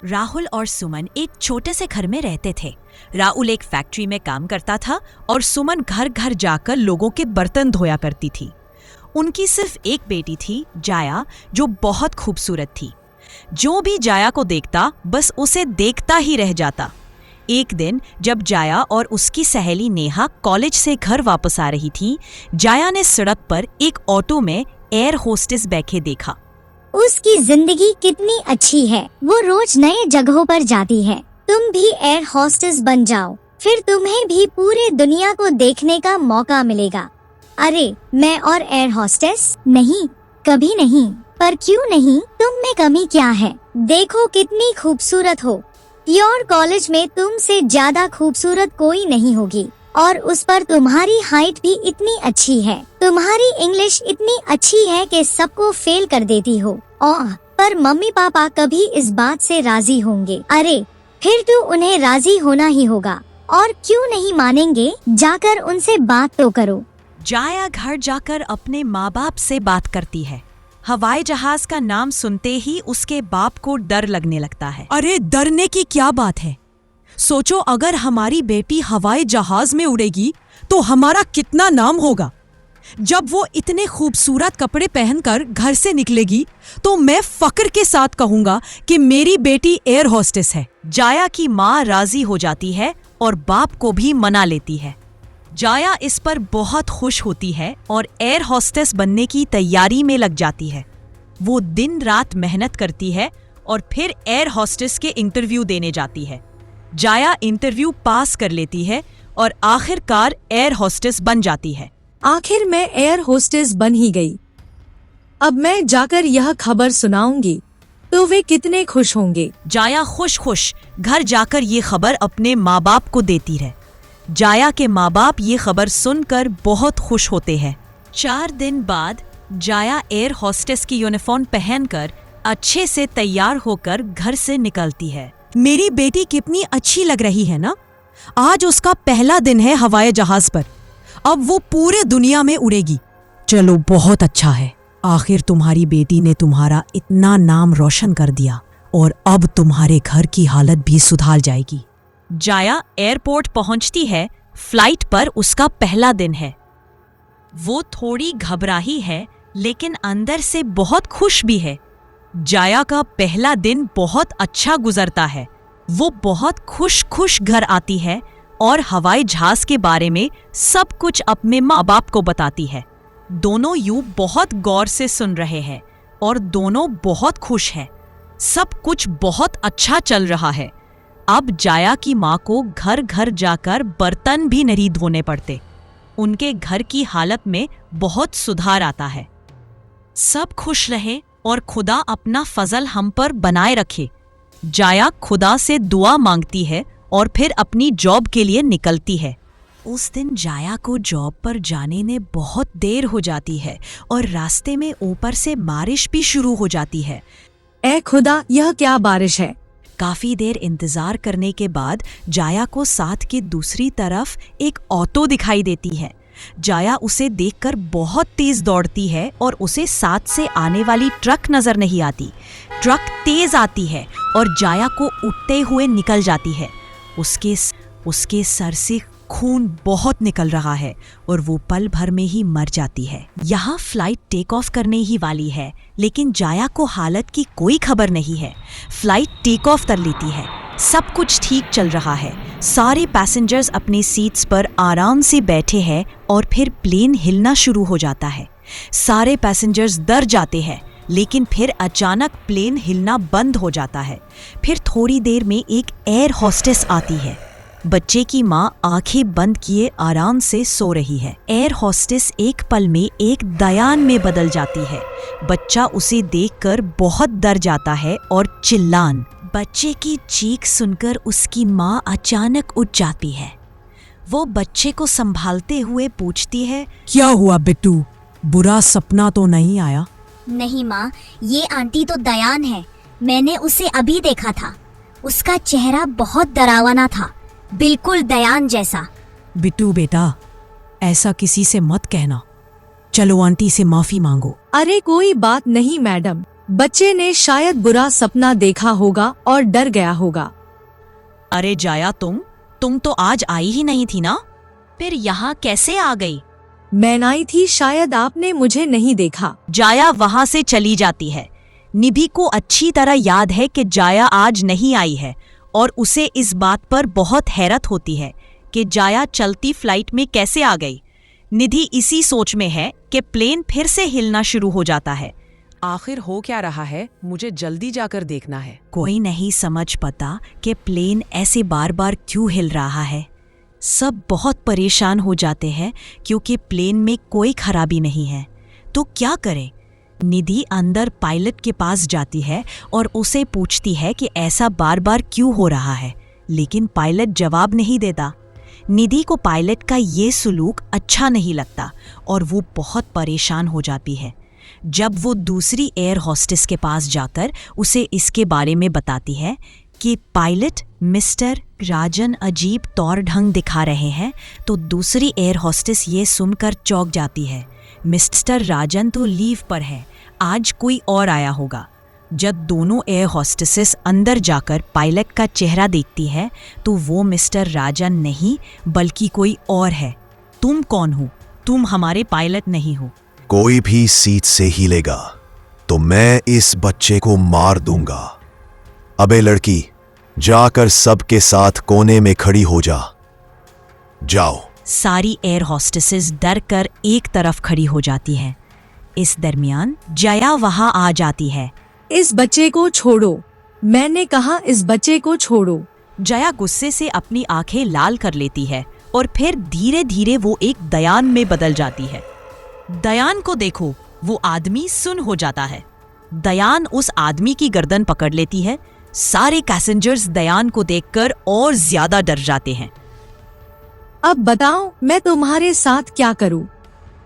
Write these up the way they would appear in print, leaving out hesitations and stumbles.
राहुल और सुमन एक छोटे से घर में रहते थे। राहुल एक फैक्ट्री में काम करता था और सुमन घर घर जाकर लोगों के बर्तन धोया करती थी। उनकी सिर्फ एक बेटी थी, जाया, जो बहुत खूबसूरत थी। जो भी जाया को देखता बस उसे देखता ही रह जाता। एक दिन जब जाया और उसकी सहेली नेहा कॉलेज से घर वापस आ रही थी, जाया ने सड़क पर एक ऑटो में एयर होस्टेस बैठे देखा। उसकी जिंदगी कितनी अच्छी है, वो रोज नए जगहों पर जाती है। तुम भी एयर होस्टेस बन जाओ, फिर तुम्हें भी पूरे दुनिया को देखने का मौका मिलेगा। अरे मैं और एयर होस्टेस? नहीं, कभी नहीं। पर क्यों नहीं? तुम में कमी क्या है? देखो कितनी खूबसूरत हो। प्योर कॉलेज में तुमसे ज्यादा खूबसूरत कोई नहीं होगी, और उस पर तुम्हारी हाइट भी इतनी अच्छी है। तुम्हारी इंग्लिश इतनी अच्छी है कि सबको फेल कर देती हो। पर मम्मी पापा कभी इस बात से राजी होंगे? अरे फिर तो उन्हें राजी होना ही होगा, और क्यों नहीं मानेंगे? जाकर उनसे बात तो करो। जाया घर जाकर अपने माँ बाप से बात करती है। हवाई जहाज का नाम सुनते ही उसके बाप को डर लगने लगता है। अरे डरने की क्या बात है? सोचो, अगर हमारी बेटी हवाई जहाज में उड़ेगी तो हमारा कितना नाम होगा। जब वो इतने खूबसूरत कपड़े पहनकर घर से निकलेगी तो मैं फक्र के साथ कहूंगा कि मेरी बेटी एयर होस्टेस है। जाया की माँ राजी हो जाती है और बाप को भी मना लेती है। जाया इस पर बहुत खुश होती है और एयर होस्टेस बनने की तैयारी में लग जाती है। वो दिन रात मेहनत करती है और फिर एयर होस्टेस के इंटरव्यू देने जाती है। जाया इंटरव्यू पास कर लेती है और आखिरकार एयर होस्टेस बन जाती है। आखिर मैं एयर होस्टेस बन ही गई। अब मैं जाकर यह खबर सुनाऊंगी तो वे कितने खुश होंगे। जाया खुश घर जाकर ये खबर अपने माँ बाप को देती है। जाया के माँ बाप ये खबर सुनकर बहुत खुश होते हैं। 4 दिन बाद जाया एयर होस्टेस की यूनिफॉर्म पहनकर अच्छे से तैयार होकर घर से निकलती है। मेरी बेटी कितनी अच्छी लग रही है ना? आज उसका पहला दिन है हवाई जहाज पर। अब वो पूरे दुनिया में उड़ेगी। चलो, बहुत अच्छा है। आखिर तुम्हारी बेटी ने तुम्हारा इतना नाम रोशन कर दिया और अब तुम्हारे घर की हालत भी सुधार जाएगी। जाया एयरपोर्ट पहुंचती है। फ्लाइट पर उसका पहला दिन है। वो थोड़ी घबराही है लेकिन अंदर से बहुत खुश भी है। जाया का पहला दिन बहुत अच्छा गुजरता है। वो बहुत खुश घर आती है और हवाई जहाज के बारे में सब कुछ अपने माँ बाप को बताती है। दोनों यूं बहुत गौर से सुन रहे हैं और दोनों बहुत खुश हैं। सब कुछ बहुत अच्छा चल रहा है। अब जाया की माँ को घर घर जाकर बर्तन भी नहीं धोने पड़ते। उनके घर की हालत में बहुत सुधार आता है। सब खुश रहे और खुदा अपना फजल हम पर बनाए रखे। जाया खुदा से दुआ मांगती है और फिर अपनी जॉब के लिए निकलती है। उस दिन जाया को जॉब पर जाने में बहुत देर हो जाती है और रास्ते में ऊपर से बारिश भी शुरू हो जाती है। ऐ खुदा, यह क्या बारिश है? काफी देर इंतजार करने के बाद जाया को साथ की दूसरी तरफ एक ऑटो दिखाई देती है। जाया उसे देखकर बहुत तेज दौड़ती है और उसे साथ से आने वाली ट्रक नजर नहीं आती। ट्रक तेज आती है और जाया को उठते हुए निकल जाती है। उसके सर से खून बहुत निकल रहा है और वो पल भर में ही मर जाती है। यहाँ फ्लाइट टेक ऑफ करने ही वाली है लेकिन जाया को हालत की कोई खबर नहीं है। फ्लाइट टेक ऑफ कर लेती है। सब कुछ ठीक चल रहा है। सारे पैसेंजर्स अपने सीट्स पर आराम से बैठे हैं और फिर प्लेन हिलना शुरू हो जाता है। सारे पैसेंजर्स डर जाते हैं लेकिन फिर अचानक प्लेन हिलना बंद हो जाता है। फिर थोड़ी देर में एक एयर होस्टेस आती है। बच्चे की माँ आंखें बंद किए आराम से सो रही है। एयर होस्टेस एक पल में एक दयान में बदल जाती है। बच्चा उसे देखकर बहुत डर जाता है और चिल्लान। बच्चे की चीख सुनकर उसकी माँ अचानक उठ जाती है। वो बच्चे को संभालते हुए पूछती है, क्या हुआ बिट्टू? बुरा सपना तो नहीं आया? नहीं माँ, ये आंटी तो दयान है। मैंने उसे अभी देखा था। उसका चेहरा बहुत डरावना था, बिल्कुल दयान जैसा। बिट्टू बेटा, ऐसा किसी से मत कहना। चलो आंटी से माफी मांगो। अरे कोई बात नहीं मैडम, बच्चे ने शायद बुरा सपना देखा होगा और डर गया होगा। अरे जाया, तुम तो आज आई ही नहीं थी ना, फिर यहाँ कैसे आ गई? मैं आई थी, शायद आपने मुझे नहीं देखा। जाया वहाँ से चली जाती है। निधि को अच्छी तरह याद है कि जाया आज नहीं आई है और उसे इस बात पर बहुत हैरत होती है कि जाया चलती फ्लाइट में कैसे आ गई। निधि इसी सोच में है कि प्लेन फिर से हिलना शुरू हो जाता है। आखिर हो क्या रहा है, मुझे जल्दी जाकर देखना है। कोई नहीं समझ पाता कि प्लेन ऐसे बार बार क्यों हिल रहा है। सब बहुत परेशान हो जाते हैं क्योंकि प्लेन में कोई खराबी नहीं है। तो क्या करें? निधि अंदर पायलट के पास जाती है और उसे पूछती है कि ऐसा बार बार क्यों हो रहा है, लेकिन पायलट जवाब नहीं देता। निधि को पायलट का ये सुलूक अच्छा नहीं लगता और वो बहुत परेशान हो जाती है। जब वो दूसरी एयर होस्टेस के पास जाकर उसे इसके बारे में बताती है कि पायलट मिस्टर राजन अजीब तौर ढंग दिखा रहे हैं, तो दूसरी एयर होस्टेस ये सुनकर चौंक जाती है। मिस्टर राजन तो लीव पर है, आज कोई और आया होगा। जब दोनों एयर होस्टेसेस अंदर जाकर पायलट का चेहरा देखती है तो वो मिस्टर राजन नहीं बल्कि कोई और है। तुम कौन हो? तुम हमारे पायलट नहीं हो। कोई भी सीट से हिलेगा तो मैं इस बच्चे को मार दूंगा। अबे लड़की, जाकर सबके साथ कोने में खड़ी हो जा। जाओ। सारी एयर होस्टेसेस डर कर एक तरफ खड़ी हो जाती हैं। इस दरमियान जया वहां आ जाती है। इस बच्चे को छोड़ो, मैंने कहा इस बच्चे को छोड़ो। जया गुस्से से अपनी आंखें लाल कर लेती है और फिर धीरे धीरे वो एक दयान में बदल जाती है। दयान को देखो, वो आदमी सुन हो जाता है। दयान उस आदमी की गर्दन पकड़ लेती है। सारे पैसेंजर्स दयान को देखकर और ज्यादा डर जाते हैं। अब बताओ मैं तुम्हारे साथ क्या करूं?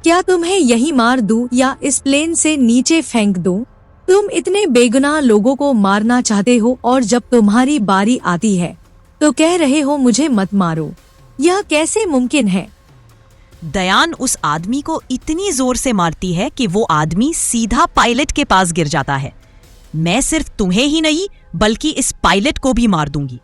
क्या तुम्हें यही मार दूं या इस प्लेन से नीचे फेंक दूं? तुम इतने बेगुनाह लोगों को मारना चाहते हो और जब तुम्हारी बारी आती है तो कह रहे हो मुझे मत मारो। यह कैसे मुमकिन है? दयान उस आदमी को इतनी जोर से मारती है कि वो आदमी सीधा पायलट के पास गिर जाता है। मैं सिर्फ तुम्हें ही नहीं बल्कि इस पायलट को भी मार दूंगी।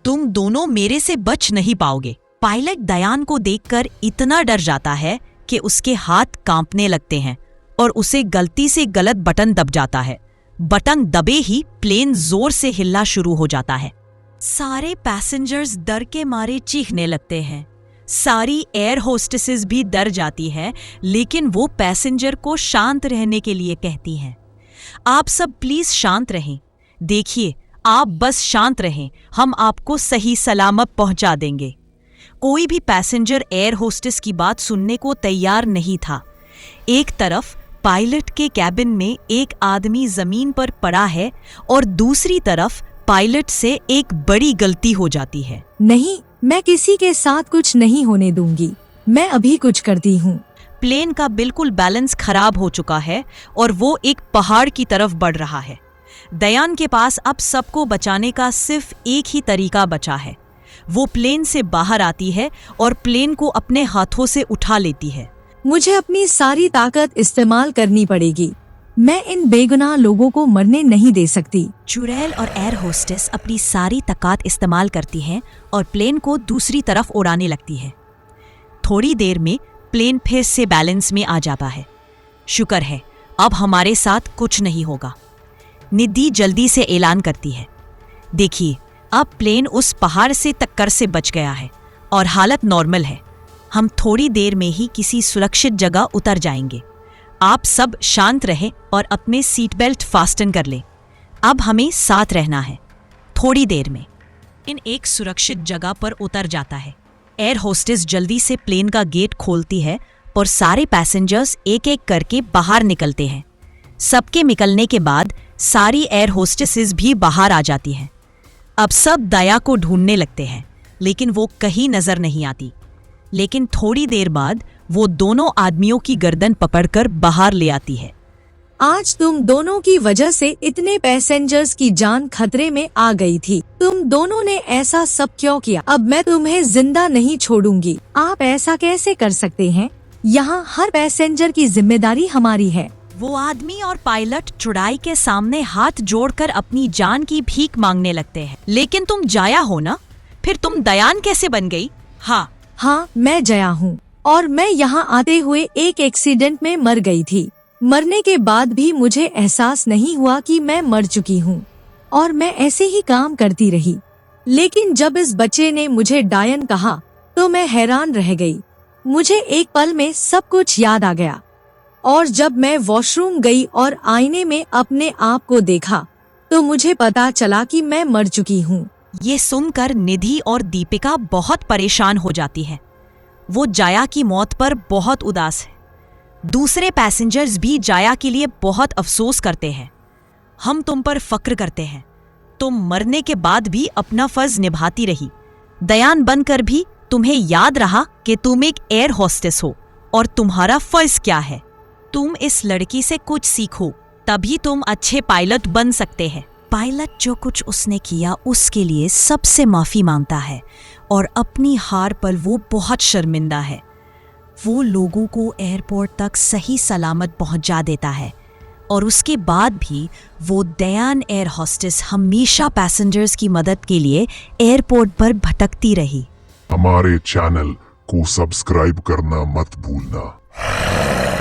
तुम दोनों मेरे से बच नहीं पाओगे। पायलट दयान को देखकर इतना डर जाता है कि उसके हाथ कांपने लगते हैं और उसे गलती से गलत बटन दब जाता है। बटन दबे ही प्लेन जोर से हिलना शुरू हो जाता है। सारे पैसेंजर्स डर के मारे चीखने लगते हैं। सारी एयर होस्टेसेस भी डर जाती है, लेकिन वो पैसेंजर को शांत रहने के लिए कहती हैं। आप सब प्लीज शांत रहें। देखिए, आप बस शांत रहें, हम आपको सही सलामत पहुंचा देंगे। कोई भी पैसेंजर एयर होस्टेस की बात सुनने को तैयार नहीं था। एक तरफ पायलट के कैबिन में एक आदमी जमीन पर पड़ा है और दूसरी तरफ पायलट से एक बड़ी गलती हो जाती है। नहीं, मैं किसी के साथ कुछ नहीं होने दूंगी। मैं अभी कुछ करती हूँ। प्लेन का बिल्कुल बैलेंस खराब हो चुका है और वो एक पहाड़ की तरफ बढ़ रहा है। दयान के पास अब सबको बचाने का सिर्फ एक ही तरीका बचा है। वो प्लेन से बाहर आती है और प्लेन को अपने हाथों से उठा लेती है। मुझे अपनी सारी ताकत इस्तेमाल करनी पड़ेगी। मैं इन बेगुनाह लोगों को मरने नहीं दे सकती। चुड़ैल और एयर होस्टेस अपनी सारी ताकत इस्तेमाल करती हैं और प्लेन को दूसरी तरफ उड़ाने लगती है। थोड़ी देर में प्लेन फिर से बैलेंस में आ जाता है। शुक्र है, अब हमारे साथ कुछ नहीं होगा। निधि जल्दी से ऐलान करती है, देखिए, अब प्लेन उस पहाड़ से टक्कर से बच गया है और हालत नॉर्मल है। हम थोड़ी देर में ही किसी सुरक्षित जगह उतर जाएंगे। आप सब शांत रहें और अपने सीट बेल्ट फास्टन कर लें। अब हमें साथ रहना है। थोड़ी देर में इन एक सुरक्षित जगह पर उतर जाता है। एयर होस्टेस जल्दी से प्लेन का गेट खोलती है और सारे पैसेंजर्स एक एक करके बाहर निकलते हैं। सबके निकलने के बाद सारी एयर होस्टेसेस भी बाहर आ जाती हैं। अब सब दया को ढूंढने लगते हैं, लेकिन वो कहीं नजर नहीं आती। लेकिन थोड़ी देर बाद वो दोनों आदमियों की गर्दन पकड़कर बाहर ले आती है। आज तुम दोनों की वजह से इतने पैसेंजर्स की जान खतरे में आ गई थी। तुम दोनों ने ऐसा सब क्यों किया? अब मैं तुम्हें जिंदा नहीं छोड़ूंगी। आप ऐसा कैसे कर सकते हैं? यहाँ हर पैसेंजर की जिम्मेदारी हमारी है। वो आदमी और पायलट चुड़ाई के सामने हाथ जोड़कर अपनी जान की भीख मांगने लगते हैं। लेकिन तुम जाया हो ना, फिर तुम दयान कैसे बन गई? हाँ, मैं जया हूँ और मैं यहाँ आते हुए एक एक्सीडेंट में मर गई थी। मरने के बाद भी मुझे एहसास नहीं हुआ कि मैं मर चुकी हूँ और मैं ऐसे ही काम करती रही। लेकिन जब इस बच्चे ने मुझे डायन कहा तो मैं हैरान रह गई। मुझे एक पल में सब कुछ याद आ गया और जब मैं वॉशरूम गई और आईने में अपने आप को देखा तो मुझे पता चला कि मैं मर चुकी हूँ। ये सुनकर निधि और दीपिका बहुत परेशान हो जाती है। वो जाया की मौत पर बहुत उदास है। दूसरे पैसेंजर्स भी जाया के लिए बहुत अफसोस करते हैं। हम तुम पर फक्र करते हैं। तुम मरने के बाद भी अपना फर्ज निभाती रही। दयान बनकर भी तुम्हें याद रहा कि तुम एक एयर होस्टेस हो और तुम्हारा फर्ज क्या है। तुम इस लड़की से कुछ सीखो, तभी तुम अच्छे पायलट बन सकते हैं। पायलट जो कुछ उसने किया उसके लिए सबसे माफी मांगता है और अपनी हार पर वो बहुत शर्मिंदा है। वो लोगों को एयरपोर्ट तक सही सलामत पहुंचा देता है और उसके बाद भी वो दयान एयर होस्टेस हमेशा पैसेंजर्स की मदद के लिए एयरपोर्ट पर भटकती रही। हमारे चैनल को सब्सक्राइब करना मत भूलना।